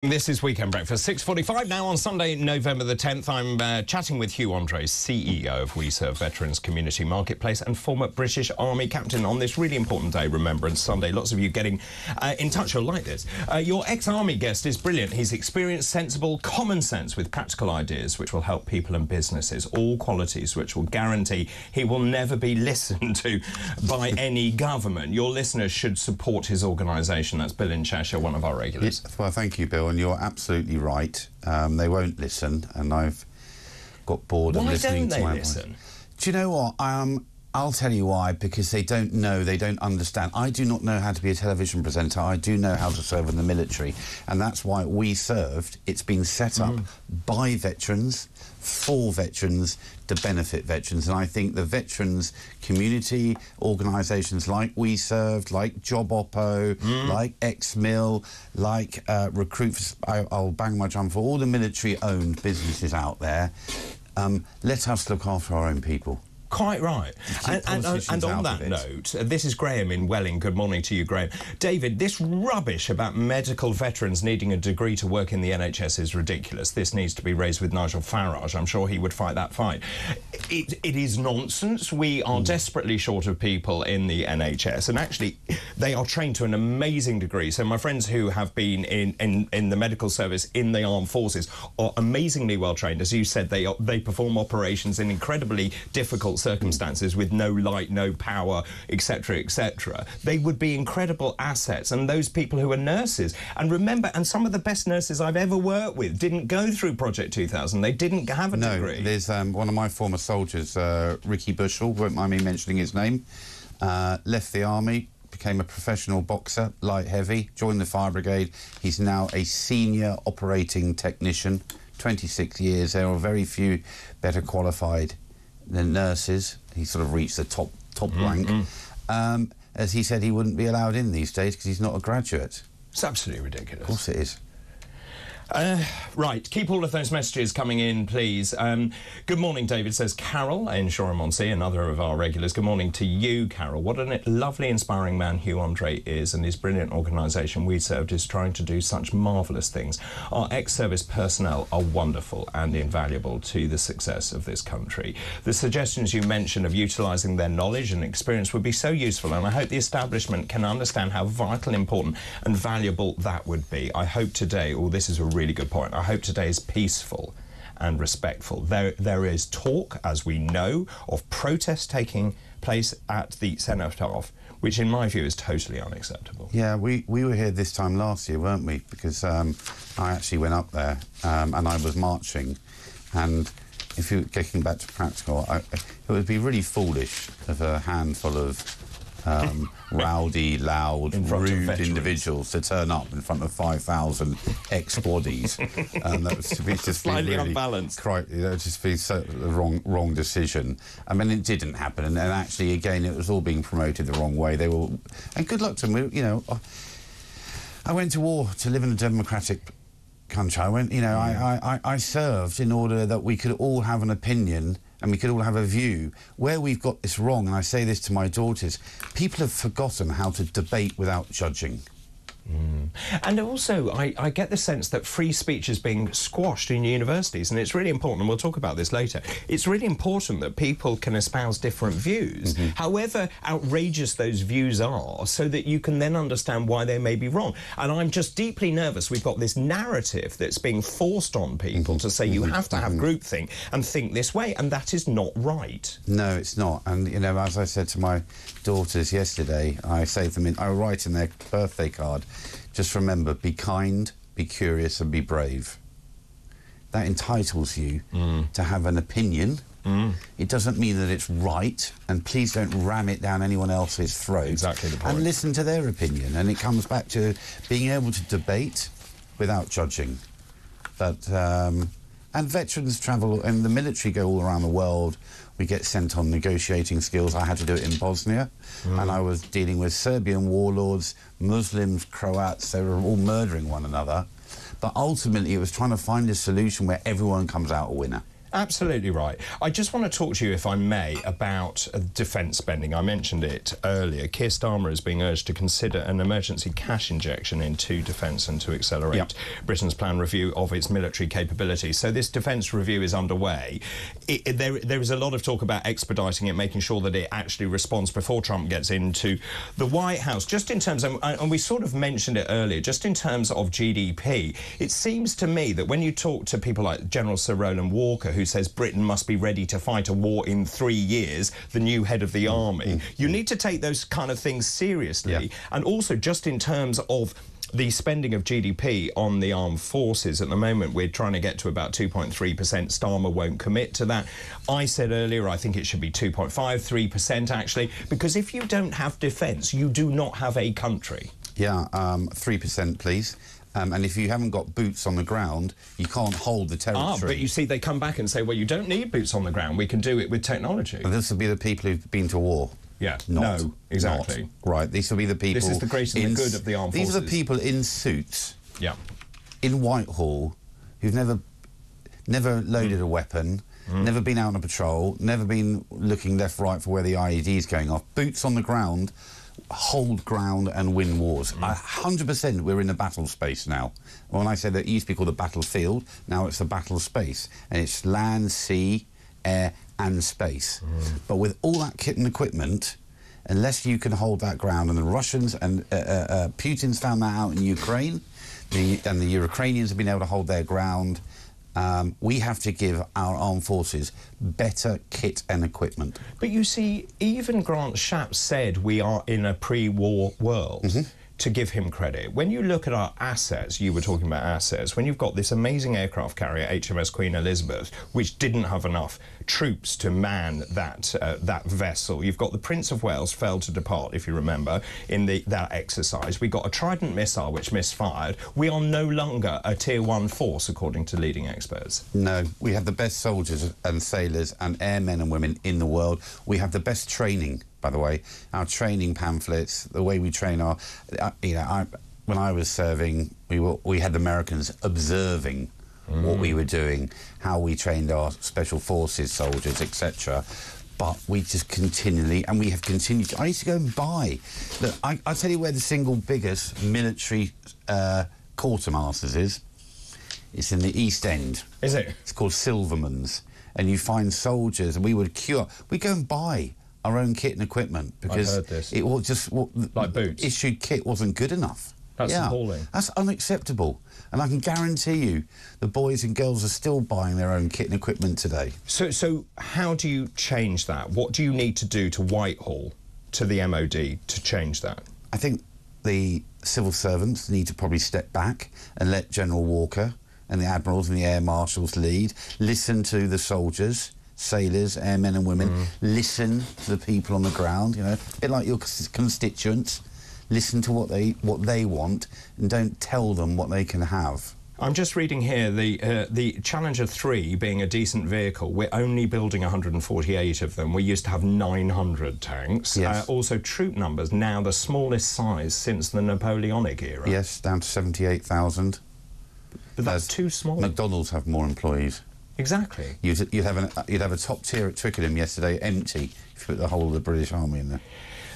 This is Weekend Breakfast, 6:45 now on Sunday, November the 10th. I'm chatting with Hugh Andree, CEO of Weserved Veterans Community Marketplace and former British Army captain on this really important day, Remembrance Sunday. Lots of you getting in touch. You'll like this. Your ex-army guest is brilliant. He's experienced, sensible, common sense with practical ideas which will help people and businesses, all qualities which will guarantee he will never be listened to by any government. Your listeners should support his organisation. That's Bill in Cheshire, one of our regulars. Yes, well, thank you, Bill. And you're absolutely right. They won't listen, and I've got bored of listening to my voice. Why don't they listen? Do you know what? I'll tell you why. Because they don't know, they don't understand. I do not know how to be a television presenter. I do know how to serve in the military, and that's why Weserved. It's been set up by veterans, for veterans, to benefit veterans, and I think the veterans community organisations like Weserved, like Job Oppo, like Ex-Mill, like Recruit. I'll bang my drum for all the military-owned businesses out there. Let us look after our own people. Quite right. And on that note, this is Graham in Welling. Good morning to you, Graham. David, this rubbish about medical veterans needing a degree to work in the NHS is ridiculous. This needs to be raised with Nigel Farage. I'm sure he would fight that fight. It is nonsense. We are desperately short of people in the NHS, and actually they are trained to an amazing degree. So my friends who have been in the medical service in the armed forces are amazingly well trained. As you said, they perform operations in incredibly difficult circumstances with no light, no power, etc., etc. They would be incredible assets. And those people who are nurses, and remember, and some of the best nurses I've ever worked with didn't go through Project 2000. They didn't have a degree. There's one of my former soldiers, Ricky Bushell, won't mind me mentioning his name, left the army, became a professional boxer, light heavy, joined the fire brigade. He's now a senior operating technician, 26 years. There are very few better qualified than nurses. He sort of reached the top rank. As he said, he wouldn't be allowed in these days because he's not a graduate. It's absolutely ridiculous. Of course it is. Right, keep all of those messages coming in, please. Good morning, David, says Carol in Shoreham-on-Sea, another of our regulars. Good morning to you, Carol. What a lovely, inspiring man Hugh Andree is, and his brilliant organisation, Weserved, is trying to do such marvellous things. Our ex-service personnel are wonderful and invaluable to the success of this country. The suggestions you mentioned of utilising their knowledge and experience would be so useful, and I hope the establishment can understand how vital, important and valuable that would be. I hope today, this is a really good point. I hope today is peaceful and respectful. There is talk, as we know, of protests taking place at the Cenotaph, which in my view is totally unacceptable. Yeah, we were here this time last year, weren't we? Because I actually went up there and I was marching, and if you're getting back to practical, it would be really foolish of a handful of rowdy, loud, rude individuals to turn up in front of 5,000 ex-bodies, and that was to be just slightly really unbalanced. That would just be the wrong decision. I mean, it didn't happen, and actually, again, it was all being promoted the wrong way. They were, and good luck to them. You know, I went to war to live in a democratic country. I served in order that we could all have an opinion and we could all have a view. Where we've got this wrong, and I say this to my daughters, people have forgotten how to debate without judging. And also, I get the sense that free speech is being squashed in universities, and it's really important, and we'll talk about this later. It's really important that people can espouse different views, however outrageous those views are, so that you can then understand why they may be wrong. And I'm just deeply nervous. We've got this narrative that's being forced on people to say you have to have groupthink and think this way, and that is not right. No, it's not. And, you know, as I said to my daughters yesterday, I write in their birthday card, just remember, be kind, be curious and be brave. That entitles you to have an opinion. It doesn't mean that it's right, and please don't ram it down anyone else's throat. Exactly the point. And listen to their opinion, and it comes back to being able to debate without judging. But and veterans travel, and the military go all around the world. We get sent on negotiating skills. I had to do it in Bosnia, and I was dealing with Serbian warlords, Muslims, Croats. They were all murdering one another. But ultimately, it was trying to find a solution where everyone comes out a winner. Absolutely right. I just want to talk to you, if I may, about defence spending. I mentioned it earlier. Keir Starmer is being urged to consider an emergency cash injection into defence and to accelerate Britain's planned review of its military capability. So this defence review is underway. There is a lot of talk about expediting it, making sure that it actually responds before Trump gets into the White House. Just in terms of, and we sort of mentioned it earlier, just in terms of GDP, it seems to me that when you talk to people like General Sir Roland Walker, who says Britain must be ready to fight a war in 3 years, the new head of the army, you need to take those kind of things seriously. And also just in terms of the spending of GDP on the armed forces, at the moment we're trying to get to about 2.3%. Starmer won't commit to that. I said earlier I think it should be 2.5–3% actually, because if you don't have defence, you do not have a country. 3% please. And if you haven't got boots on the ground, you can't hold the territory. But you see, they come back and say, well, you don't need boots on the ground. We can do it with technology. But this will be the people who've been to war. Yeah, no, exactly. Right, these will be the people... This is the great and the good of the armed forces. These are the people in suits, yeah, in Whitehall, who've never loaded a weapon, never been out on a patrol, never been looking left, right for where the IED is going off. Boots on the ground, hold ground and win wars. 100% we're in the battle space now. When I said that it used to be called the battlefield, now it's the battle space. And it's land, sea, air and space. But with all that kit and equipment, unless you can hold that ground, and the Russians and Putin's found that out in Ukraine, and the Ukrainians have been able to hold their ground, we have to give our armed forces better kit and equipment. But you see, even Grant Shapps said we are in a pre-war world. To give him credit. When you look at our assets, you were talking about assets, when you've got this amazing aircraft carrier, HMS Queen Elizabeth, which didn't have enough troops to man that vessel. You've got the Prince of Wales failed to depart, if you remember, in that exercise. We got a Trident missile which misfired. We are no longer a Tier 1 force, according to leading experts. No, we have the best soldiers and sailors and airmen and women in the world. We have the best training. By the way, our training pamphlets, the way we train our... when I was serving, we had the Americans observing what we were doing, how we trained our special forces soldiers, etc. But we just continually, and we have continued... I used to go and buy... Look, I'll tell you where the single biggest military quartermasters is. It's in the East End. Is it? It's called Silverman's. And you find soldiers, and we would go and buy our own kit and equipment, because it was just like boots. Issued kit wasn't good enough. That's appalling. That's unacceptable. And I can guarantee you the boys and girls are still buying their own kit and equipment today. So how do you change that? What do you need to do to Whitehall, to the MOD, to change that? I think the civil servants need to probably step back and let General Walker and the admirals and the air marshals lead. Listen to the soldiers, sailors, airmen and women. Listen to the people on the ground, you know, a bit like your constituents. Listen to what they want, and don't tell them what they can have. I'm just reading here the Challenger 3 being a decent vehicle. We're only building 148 of them. We used to have 900 tanks. Yes. Also, troop numbers now the smallest size since the Napoleonic era. Yes, down to 78,000. But that's too small. McDonald's have more employees. Exactly. You'd have a top tier at Twickenham yesterday empty if you put the whole of the British Army in there.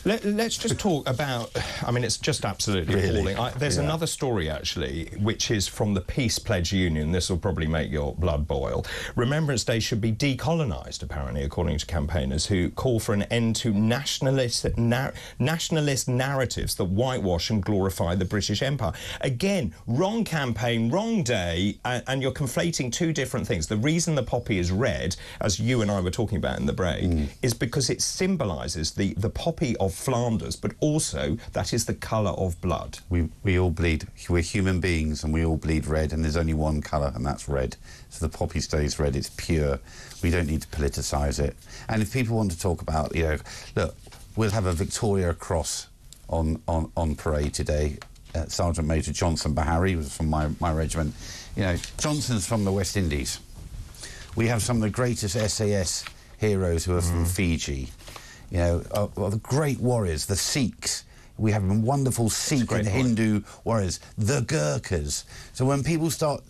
Let's just talk about... I mean, it's just absolutely appalling. There's another story, actually, which is from the Peace Pledge Union. This will probably make your blood boil. Remembrance Day should be decolonised, apparently, according to campaigners who call for an end to nationalist narratives that whitewash and glorify the British Empire. Again, wrong campaign, wrong day, and you're conflating two different things. The reason the poppy is red, as you and I were talking about in the break, is because it symbolises the poppy of Flanders, but also that is the colour of blood. We all bleed. We're human beings and we all bleed red, and there's only one colour, and that's red. So the poppy stays red, it's pure. We don't need to politicise it. And if people want to talk about, you know, look, we'll have a Victoria Cross on parade today. Sergeant Major Johnson Bahari was from my regiment. You know, Johnson's from the West Indies. We have some of the greatest SAS heroes who are from Fiji. You know, the great warriors, the Sikhs. We have wonderful Sikh and Hindu warriors, the Gurkhas. So when people start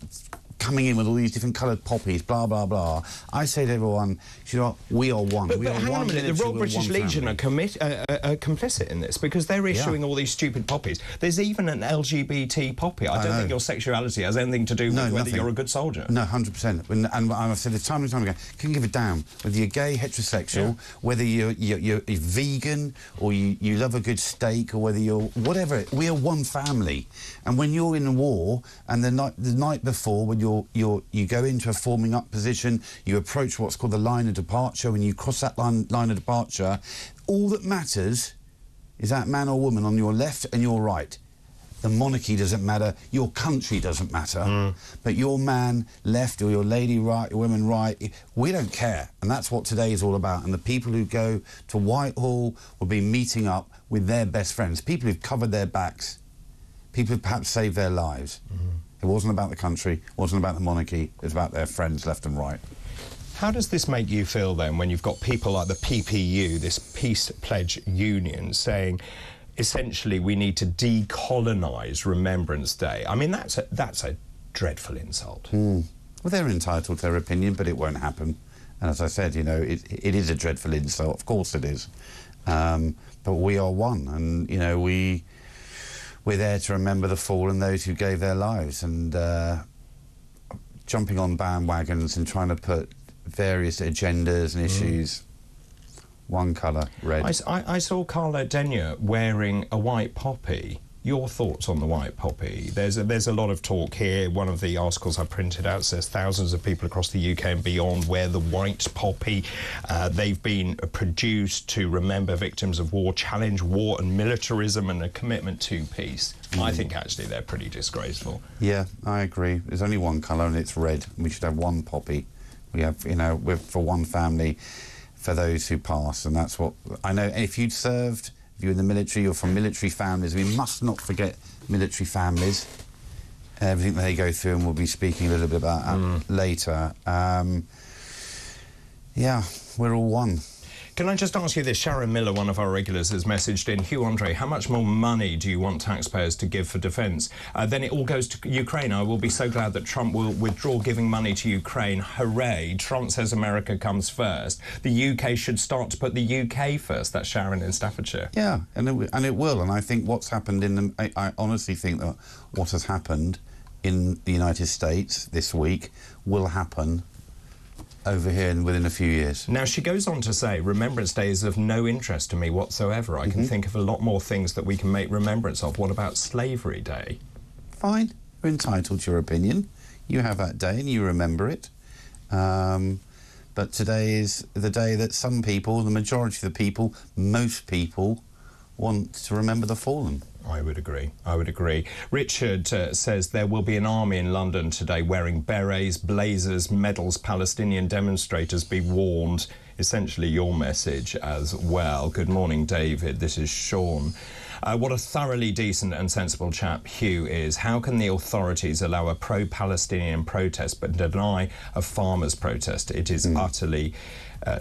coming in with all these different coloured poppies, blah, blah, blah. I say to everyone, you know what, we are one. But we are hang one on a minute, the Royal British Legion are complicit in this, because they're issuing all these stupid poppies. There's even an LGBT poppy. I don't think your sexuality has anything to do with whether you're a good soldier. No, 100%. And I've said it time and time again, couldn't give a damn whether you're gay, heterosexual, whether you're vegan, or you love a good steak, or whether you're whatever. We are one family. And when you're in a war, and the night before, when you go into a forming up position, you approach what's called the line of departure. When you cross that line of departure, all that matters is that man or woman on your left and your right. The monarchy doesn't matter, your country doesn't matter, but your man left or your lady right, your woman right, we don't care. And that's what today is all about. And the people who go to Whitehall will be meeting up with their best friends, people who've covered their backs, people who've perhaps saved their lives. It wasn't about the country, it wasn't about the monarchy, it was about their friends left and right. How does this make you feel, then, when you've got people like the PPU, this Peace Pledge Union, saying, essentially, we need to decolonise Remembrance Day? I mean, that's a dreadful insult. Well, they're entitled to their opinion, but it won't happen. And as I said, you know, it is a dreadful insult. Of course it is. But we are one, and, you know, we're there to remember the fallen, those who gave their lives, and jumping on bandwagons and trying to put various agendas and issues. One colour, red. I saw Carla Denyer wearing a white poppy. Your thoughts on the white poppy? There's a lot of talk here. One of the articles I printed out says thousands of people across the UK and beyond wear the white poppy. They've been produced to remember victims of war, challenge war and militarism, and a commitment to peace. I think actually they're pretty disgraceful. Yeah, I agree. There's only one colour and it's red. We should have one poppy. We have, you know, we're for one family, for those who pass, and that's what I know. If you'd served, if you're in the military, you're from military families. We must not forget military families, everything they go through, and we'll be speaking a little bit about that later. Yeah, we're all one. Can I just ask you this? Sharon Miller, one of our regulars, has messaged in, Hugh Andree, how much more money do you want taxpayers to give for defence? Then it all goes to Ukraine. I will be so glad that Trump will withdraw giving money to Ukraine. Hooray. Trump says America comes first. The UK should start to put the UK first. That's Sharon in Staffordshire. Yeah, and it will. And I think what's happened I honestly think that what has happened in the United States this week will happen over here within a few years. Now, she goes on to say, Remembrance Day is of no interest to me whatsoever. I can think of a lot more things that we can make remembrance of. What about Slavery Day? Fine. You're entitled to your opinion. You have that day and you remember it. But today is the day that some people, the majority of the people, most people, want to remember the fallen. I would agree. I would agree. Richard says there will be an army in London today wearing berets, blazers, medals. Palestinian demonstrators, be warned. Essentially your message as well. Good morning, David. This is Sean. What a thoroughly decent and sensible chap Hugh is. How can the authorities allow a pro-Palestinian protest but deny a farmers' protest? It is utterly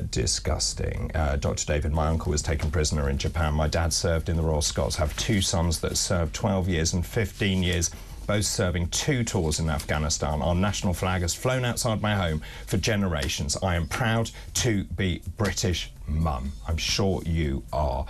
disgusting. Dr. David, my uncle was taken prisoner in Japan. My dad served in the Royal Scots. Have two sons that served 12 years and 15 years, both serving 2 tours in Afghanistan. Our national flag has flown outside my home for generations. I am proud to be British, Mum. I'm sure you are.